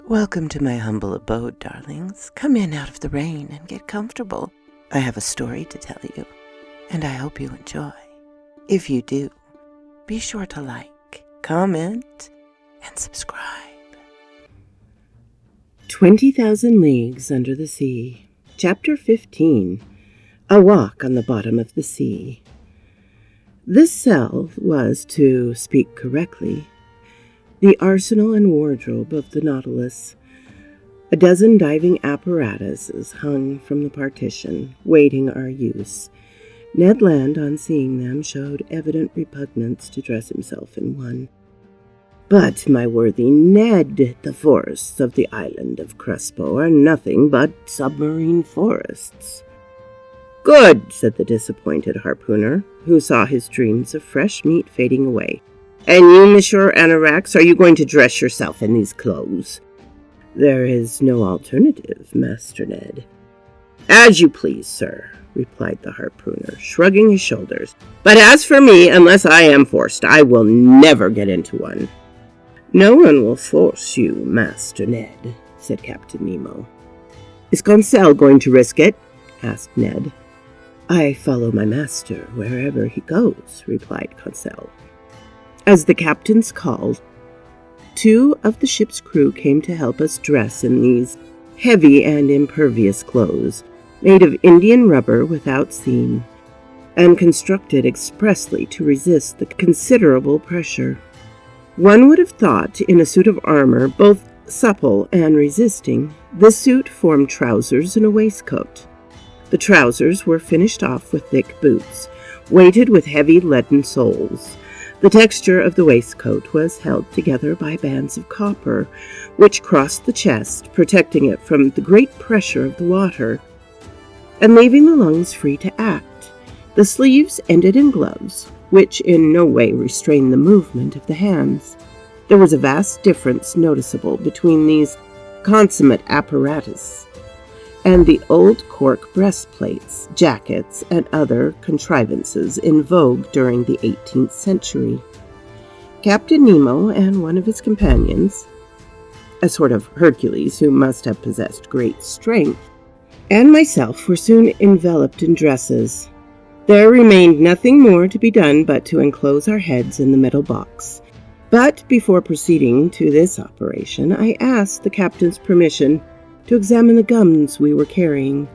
Welcome to my humble abode, darlings. Come in out of the rain and get comfortable. I have a story to tell you, and I hope you enjoy. If you do, be sure to like, comment, and subscribe. 20,000 Leagues Under the Sea. Chapter 15. A Walk on the Bottom of the Sea. This cell was, to speak correctly, the arsenal and wardrobe of the Nautilus. A dozen diving apparatuses hung from the partition, waiting our use. Ned Land, on seeing them, showed evident repugnance to dress himself in one. But, my worthy Ned, the forests of the island of Crespo are nothing but submarine forests. Good, said the disappointed harpooner, who saw his dreams of fresh meat fading away. And you, Monsieur Anorax, are you going to dress yourself in these clothes? There is no alternative, Master Ned. As you please, sir, replied the harpooner, shrugging his shoulders. But as for me, unless I am forced, I will never get into one. No one will force you, Master Ned, said Captain Nemo. Is Conseil going to risk it? Asked Ned. I follow my master wherever he goes, replied Conseil. As the captains called, 2 of the ship's crew came to help us dress in these heavy and impervious clothes, made of Indian rubber without seam, and constructed expressly to resist the considerable pressure. One would have thought, in a suit of armor both supple and resisting, the suit formed trousers and a waistcoat. The trousers were finished off with thick boots, weighted with heavy leaden soles. The texture of the waistcoat was held together by bands of copper, which crossed the chest, protecting it from the great pressure of the water, and leaving the lungs free to act. The sleeves ended in gloves, which in no way restrained the movement of the hands. There was a vast difference noticeable between these consummate apparatus and the old cork breastplates, jackets, and other contrivances in vogue during the 18th century. Captain Nemo and one of his companions, a sort of Hercules who must have possessed great strength, and myself were soon enveloped in dresses. There remained nothing more to be done but to enclose our heads in the metal box. But before proceeding to this operation, I asked the captain's permission to examine the guns we were carrying.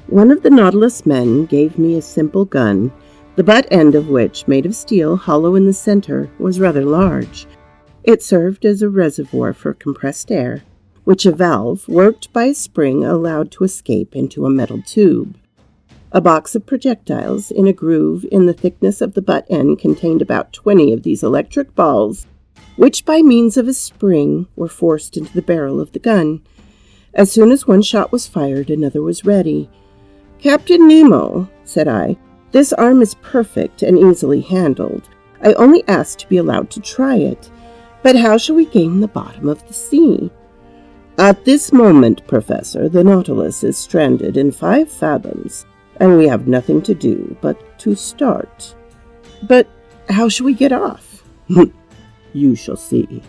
One of the Nautilus men gave me a simple gun, the butt end of which, made of steel hollow in the center, was rather large. It served as a reservoir for compressed air, which a valve, worked by a spring, allowed to escape into a metal tube. A box of projectiles in a groove in the thickness of the butt end contained about 20 of these electric balls, which by means of a spring were forced into the barrel of the gun. As soon as one shot was fired, another was ready. Captain Nemo, said I, this arm is perfect and easily handled. I only ask to be allowed to try it. But how shall we gain the bottom of the sea? At this moment, Professor, the Nautilus is stranded in 5 fathoms, and we have nothing to do but to start. But how shall we get off? You shall see.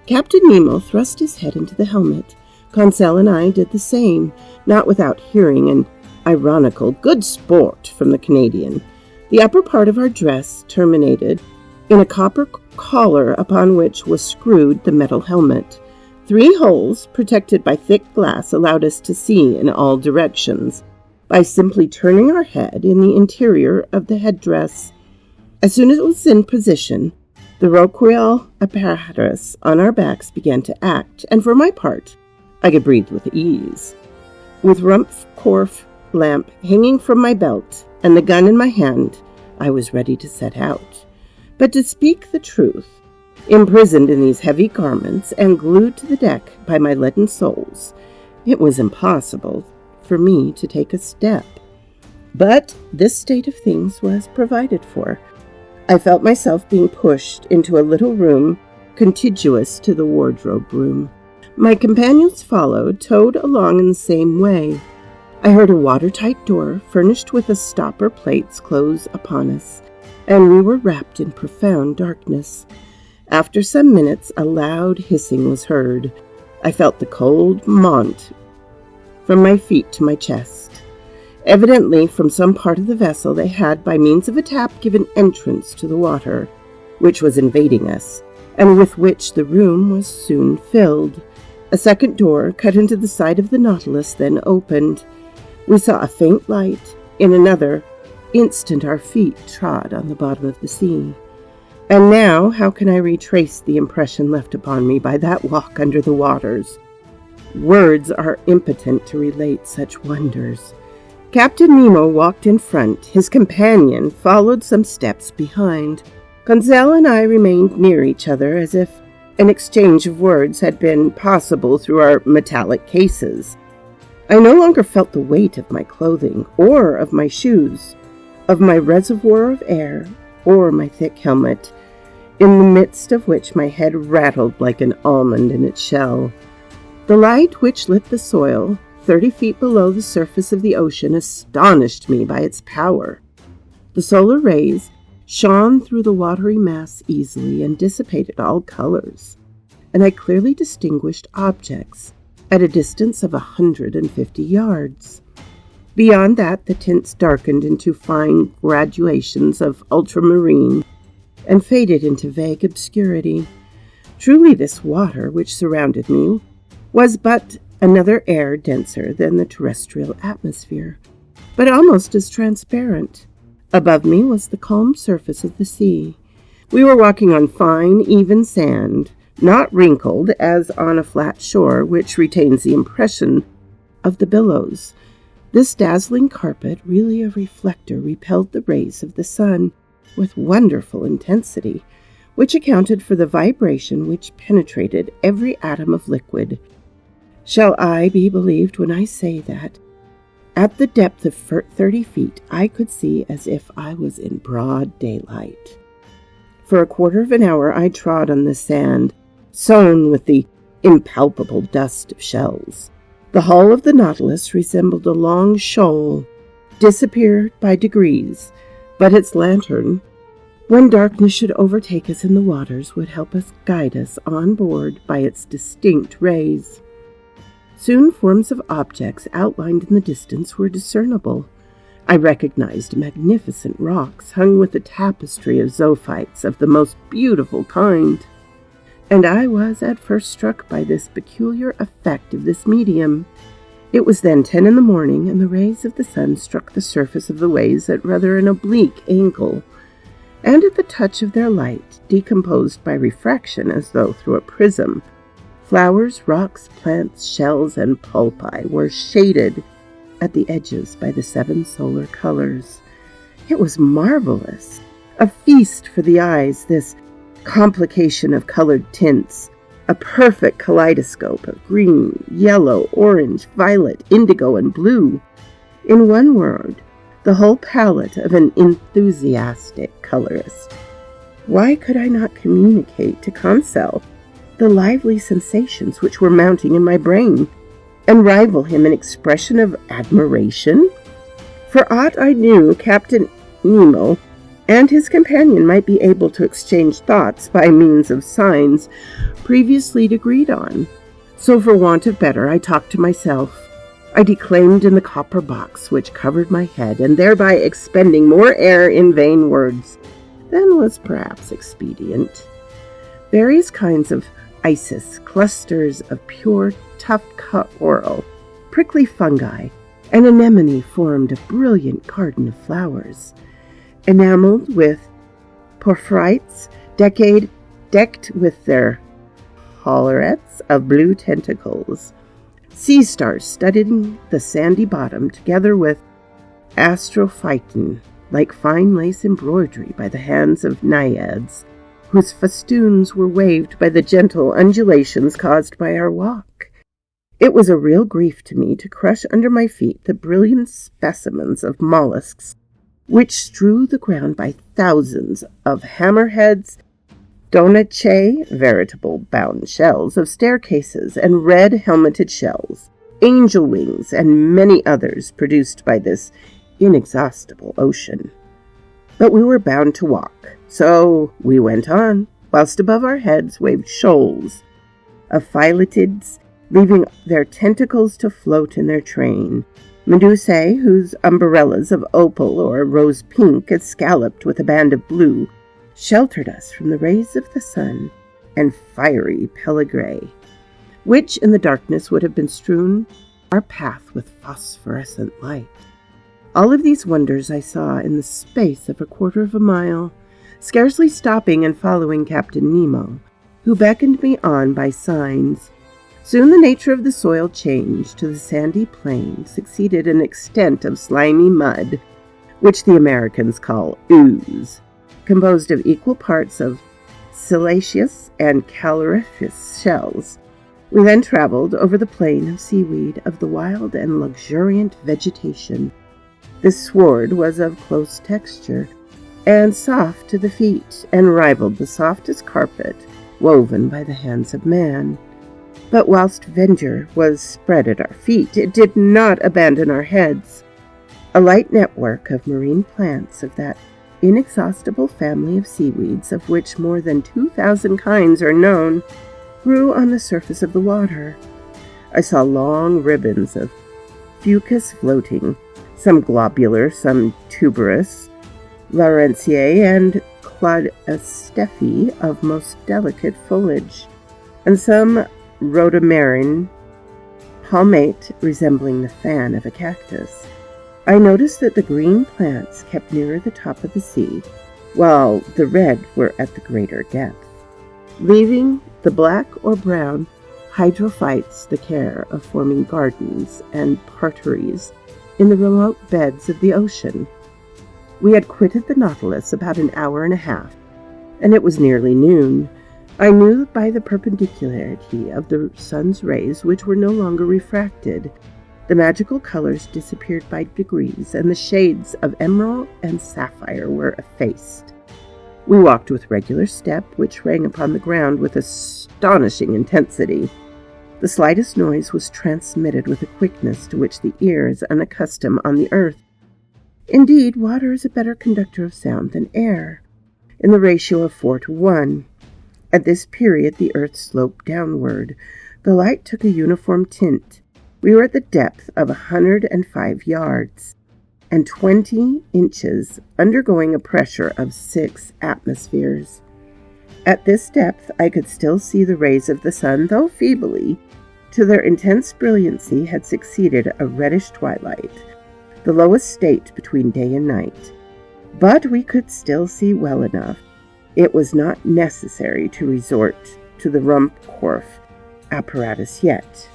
Captain Nemo thrust his head into the helmet. Conseil and I did the same, not without hearing an ironical good sport from the Canadian. The upper part of our dress terminated in a copper collar upon which was screwed the metal helmet. 3 holes, protected by thick glass, allowed us to see in all directions by simply turning our head in the interior of the headdress. As soon as it was in position, the roqueal apparatus on our backs began to act, and for my part, I could breathe with ease. With Rumpfkorff lamp hanging from my belt and the gun in my hand, I was ready to set out. But to speak the truth, imprisoned in these heavy garments and glued to the deck by my leaden soles, it was impossible for me to take a step. But this state of things was provided for. I felt myself being pushed into a little room contiguous to the wardrobe room. My companions followed, towed along in the same way. I heard a watertight door, furnished with a stopper plates, close upon us, and we were wrapped in profound darkness. After some minutes, a loud hissing was heard, I felt the cold mont from my feet to my chest. Evidently, from some part of the vessel, they had, by means of a tap, given entrance to the water, which was invading us, and with which the room was soon filled. A second door, cut into the side of the Nautilus, then opened. We saw a faint light. In another instant our feet trod on the bottom of the sea. And now, how can I retrace the impression left upon me by that walk under the waters? Words are impotent to relate such wonders. Captain Nemo walked in front. His companion followed some steps behind. Conseil and I remained near each other, as if an exchange of words had been possible through our metallic cases. I no longer felt the weight of my clothing, or of my shoes, of my reservoir of air, or my thick helmet, in the midst of which my head rattled like an almond in its shell. The light which lit the soil 30 feet below the surface of the ocean astonished me by its power. The solar rays shone through the watery mass easily and dissipated all colors, and I clearly distinguished objects at a distance of 150 yards. Beyond that, the tints darkened into fine graduations of ultramarine and faded into vague obscurity. Truly, this water which surrounded me was but another air denser than the terrestrial atmosphere, but almost as transparent. Above me was the calm surface of the sea. We were walking on fine, even sand, not wrinkled as on a flat shore, which retains the impression of the billows. This dazzling carpet, really a reflector, repelled the rays of the sun with wonderful intensity, which accounted for the vibration which penetrated every atom of liquid. Shall I be believed when I say that, at the depth of 30 feet, I could see as if I was in broad daylight? For a quarter of an hour I trod on the sand, sown with the impalpable dust of shells. The hull of the Nautilus resembled a long shoal, disappeared by degrees, but its lantern, when darkness should overtake us in the waters, would help us guide us on board by its distinct rays. Soon forms of objects outlined in the distance were discernible. I recognized magnificent rocks hung with a tapestry of zoophytes of the most beautiful kind, and I was at first struck by this peculiar effect of this medium. It was then 10 in the morning, and the rays of the sun struck the surface of the waves at rather an oblique angle, and at the touch of their light, decomposed by refraction as though through a prism, flowers, rocks, plants, shells, and pulpi were shaded at the edges by the 7 solar colors. It was marvelous, a feast for the eyes, this complication of colored tints, a perfect kaleidoscope of green, yellow, orange, violet, indigo, and blue. In one word, the whole palette of an enthusiastic colorist. Why could I not communicate to Conseil the lively sensations which were mounting in my brain, and rival him in expression of admiration? For aught I knew, Captain Nemo and his companion might be able to exchange thoughts by means of signs previously agreed on. So for want of better, I talked to myself. I declaimed in the copper box which covered my head, and thereby expending more air in vain words than was perhaps expedient. Various kinds of isis, clusters of pure tough-cut coral, prickly fungi, and anemone formed a brilliant garden of flowers, enameled with porphyrites, decked with their collarets of blue tentacles, sea stars studding the sandy bottom, together with astrophyton, like fine lace embroidery by the hands of naiads, whose festoons were waved by the gentle undulations caused by our walk. It was a real grief to me to crush under my feet the brilliant specimens of mollusks which strew the ground by thousands of hammerheads, donaceae, veritable bound shells of staircases, and red helmeted shells, angel wings, and many others produced by this inexhaustible ocean. But we were bound to walk, so we went on, whilst above our heads waved shoals of phyllietids leaving their tentacles to float in their train. Medusae, whose umbrellas of opal or rose pink escalloped with a band of blue, sheltered us from the rays of the sun, and fiery peligray, which in the darkness would have been strewn our path with phosphorescent light. All of these wonders I saw in the space of a quarter of a mile, scarcely stopping and following Captain Nemo, who beckoned me on by signs. Soon the nature of the soil changed to the sandy plain, succeeded an extent of slimy mud, which the Americans call ooze, composed of equal parts of siliceous and caloriferous shells. We then traveled over the plain of seaweed, of the wild and luxuriant vegetation. This sward was of close texture, and soft to the feet, and rivaled the softest carpet woven by the hands of man. But whilst verdure was spread at our feet, it did not abandon our heads. A light network of marine plants of that inexhaustible family of seaweeds, of which more than 2,000 kinds are known, grew on the surface of the water. I saw long ribbons of fucus floating, some globular, some tuberous, Laurentiae and Claudostephae of most delicate foliage, and some rhodomerine, palmate resembling the fan of a cactus. I noticed that the green plants kept nearer the top of the sea, while the red were at the greater depth, leaving the black or brown hydrophytes the care of forming gardens and parterres in the remote beds of the ocean. We had quitted the Nautilus about an hour and a half, and it was nearly noon. I knew by the perpendicularity of the sun's rays, which were no longer refracted. The magical colors disappeared by degrees, and the shades of emerald and sapphire were effaced. We walked with regular step, which rang upon the ground with astonishing intensity. The slightest noise was transmitted with a quickness to which the ear is unaccustomed on the earth. Indeed, water is a better conductor of sound than air, in the ratio of 4 to 1. At this period the earth sloped downward. The light took a uniform tint. We were at the depth of 105 yards and 20 inches, undergoing a pressure of 6 atmospheres. At this depth I could still see the rays of the sun, though feebly. To their intense brilliancy had succeeded a reddish twilight, the lowest state between day and night. But we could still see well enough. It was not necessary to resort to the Ruhmkorff apparatus yet.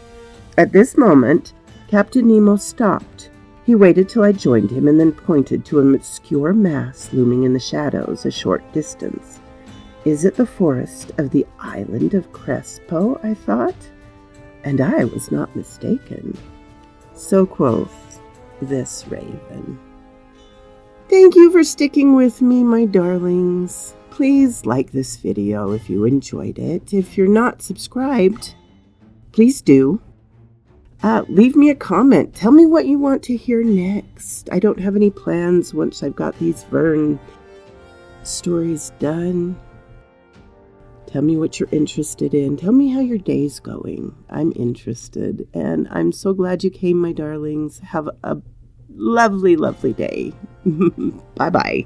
At this moment, Captain Nemo stopped. He waited till I joined him and then pointed to an obscure mass looming in the shadows a short distance. Is it the forest of the island of Crespo, I thought? And I was not mistaken. So quoth this raven. Thank you for sticking with me, my darlings. Please like this video if you enjoyed it. If you're not subscribed, please do. Leave me a comment. Tell me what you want to hear next. I don't have any plans once I've got these Verne stories done. Tell me what you're interested in. Tell me how your day's going. I'm interested. And I'm so glad you came, my darlings. Have a lovely, lovely day. Bye-bye.